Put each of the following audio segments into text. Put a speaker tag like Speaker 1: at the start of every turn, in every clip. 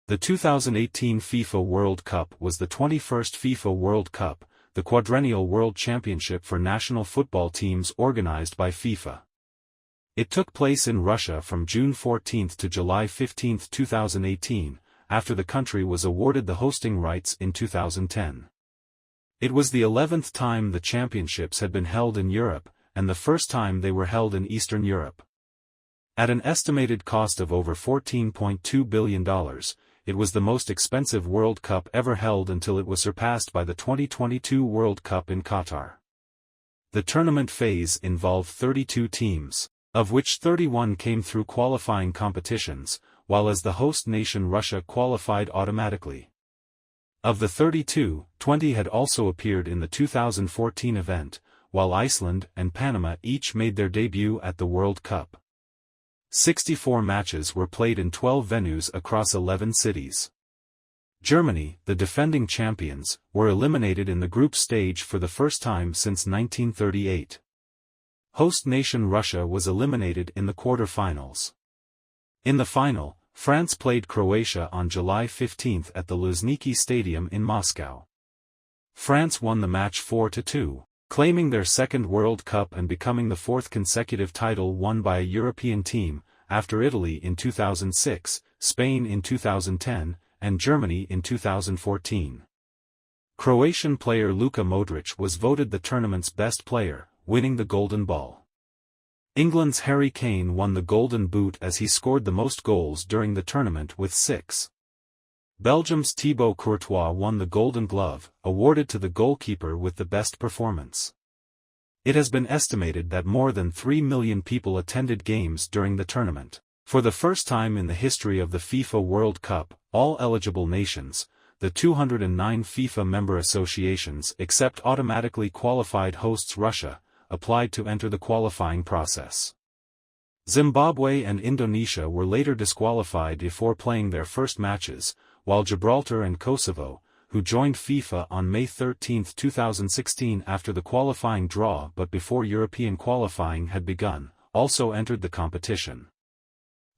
Speaker 1: The 2018 FIFA World Cup was the 21st FIFA World Cup, the quadrennial world championship for national football teams organized by FIFA. It took place in Russia from June 14 to July 15, 2018, after the country was awarded the hosting rights in 2010. It was the 11th time the championships had been held in Europe, and the first time they were held in Eastern Europe. At an estimated cost of over $14.2 billion, it was the most expensive World Cup ever held until it was surpassed by the 2022 World Cup in Qatar. The tournament phase involved 32 teams, of which 31 came through qualifying competitions, while as the host nation Russia qualified automatically. Of the 32, 20 had also appeared in the 2014 event, while Iceland and Panama each made their debut at the World Cup. 64 matches were played in 12 venues across 11 cities. Germany, the defending champions, were eliminated in the group stage for the first time since 1938. Host nation Russia was eliminated in the quarter-finals. In the final, France played Croatia on July 15 at the Luzhniki Stadium in Moscow. France won the match 4-2. Claiming their second World Cup and becoming the fourth consecutive title won by a European team, after Italy in 2006, Spain in 2010, and Germany in 2014. Croatian player Luka Modric was voted the tournament's best player, winning the Golden Ball. England's Harry Kane won the Golden Boot as he scored the most goals during the tournament with 6. Belgium's Thibaut Courtois won the Golden Glove, awarded to the goalkeeper with the best performance. It has been estimated that more than 3 million people attended games during the tournament. For the first time in the history of the FIFA World Cup, all eligible nations, the 209 FIFA member associations except automatically qualified hosts Russia, applied to enter the qualifying process. Zimbabwe and Indonesia were later disqualified before playing their first matches, while Gibraltar and Kosovo, who joined FIFA on May 13, 2016 after the qualifying draw but before European qualifying had begun, also entered the competition.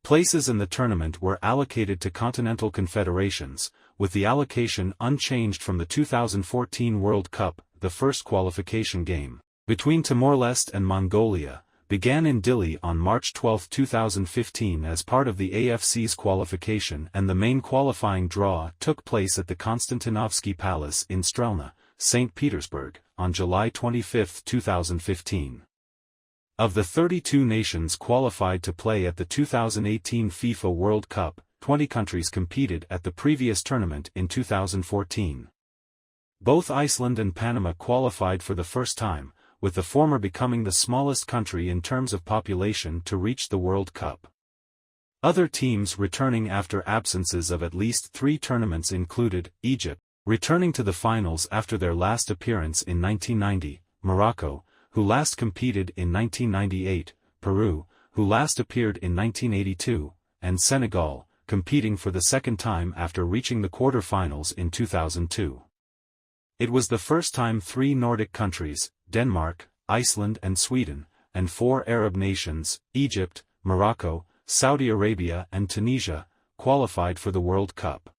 Speaker 1: Places in the tournament were allocated to continental confederations, with the allocation unchanged from the 2014 World Cup. The first qualification game, between Timor-Leste and Mongolia, began in Dili on March 12, 2015 as part of the AFC's qualification, and the main qualifying draw took place at the Konstantinovsky Palace in Strelna, St. Petersburg, on July 25, 2015. Of the 32 nations qualified to play at the 2018 FIFA World Cup, 20 countries competed at the previous tournament in 2014. Both Iceland and Panama qualified for the first time, with the former becoming the smallest country in terms of population to reach the World Cup. Other teams returning after absences of at least 3 tournaments included Egypt, returning to the finals after their last appearance in 1990, Morocco, who last competed in 1998, Peru, who last appeared in 1982, and Senegal, competing for the second time after reaching the quarter-finals in 2002. It was the first time 3 Nordic countries, Denmark, Iceland and Sweden, and 4 Arab nations, Egypt, Morocco, Saudi Arabia and Tunisia, qualified for the World Cup.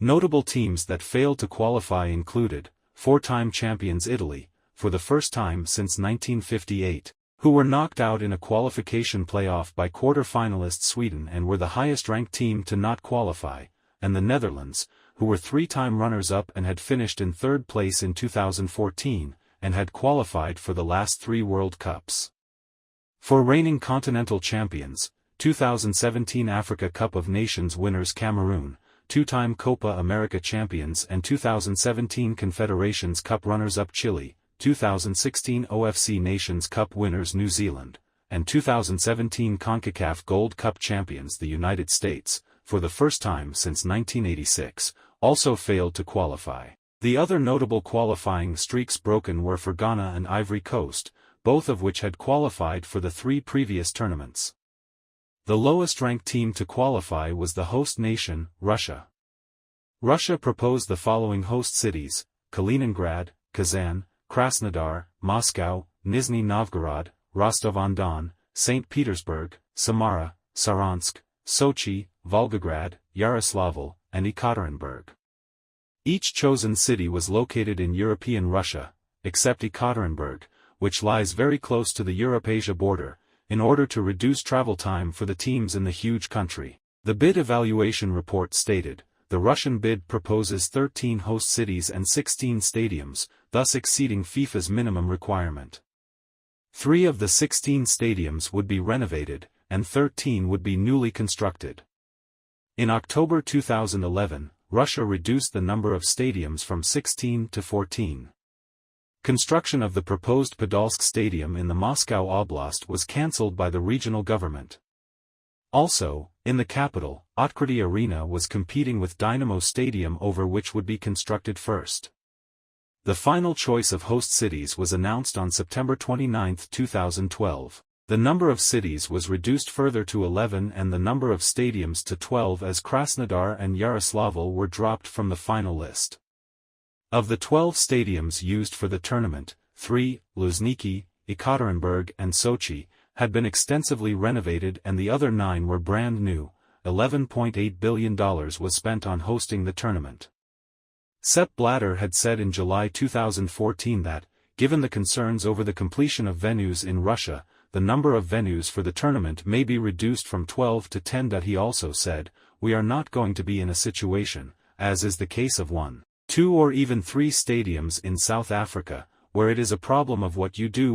Speaker 1: Notable teams that failed to qualify included, 4-time champions Italy, for the first time since 1958, who were knocked out in a qualification playoff by quarter-finalist Sweden and were the highest-ranked team to not qualify, and the Netherlands, who were 3-time runners-up and had finished in 3rd place in 2014, and had qualified for the last 3 World Cups. For reigning continental champions, 2017 Africa Cup of Nations winners Cameroon, 2-time Copa America champions and 2017 Confederations Cup runners-up Chile, 2016 OFC Nations Cup winners New Zealand, and 2017 CONCACAF Gold Cup champions the United States, for the first time since 1986, also failed to qualify. The other notable qualifying streaks broken were for Ghana and Ivory Coast, both of which had qualified for the 3 previous tournaments. The lowest-ranked team to qualify was the host nation, Russia. Russia proposed the following host cities: Kaliningrad, Kazan, Krasnodar, Moscow, Nizhny Novgorod, Rostov-on-Don, St. Petersburg, Samara, Saransk, Sochi, Volgograd, Yaroslavl, and Ekaterinburg. Each chosen city was located in European Russia, except Ekaterinburg, which lies very close to the Europe-Asia border, in order to reduce travel time for the teams in the huge country. The bid evaluation report stated, the Russian bid proposes 13 host cities and 16 stadiums, thus exceeding FIFA's minimum requirement. 3 of the 16 stadiums would be renovated, and 13 would be newly constructed. In October 2011, Russia reduced the number of stadiums from 16 to 14. Construction of the proposed Podolsk Stadium in the Moscow Oblast was cancelled by the regional government. Also, in the capital, Otkritie Arena was competing with Dynamo Stadium over which would be constructed first. The final choice of host cities was announced on September 29, 2012. The number of cities was reduced further to 11 and the number of stadiums to 12 as Krasnodar and Yaroslavl were dropped from the final list. Of the 12 stadiums used for the tournament, 3, Luzhniki, Ekaterinburg and Sochi, had been extensively renovated and the other 9 were brand new. $11.8 billion was spent on hosting the tournament. Sepp Blatter had said in July 2014 that, given the concerns over the completion of venues in Russia, the number of venues for the tournament may be reduced from 12 to 10. He also said, we are not going to be in a situation, as is the case of 1, 2 or even 3 stadiums in South Africa, where it is a problem of what you do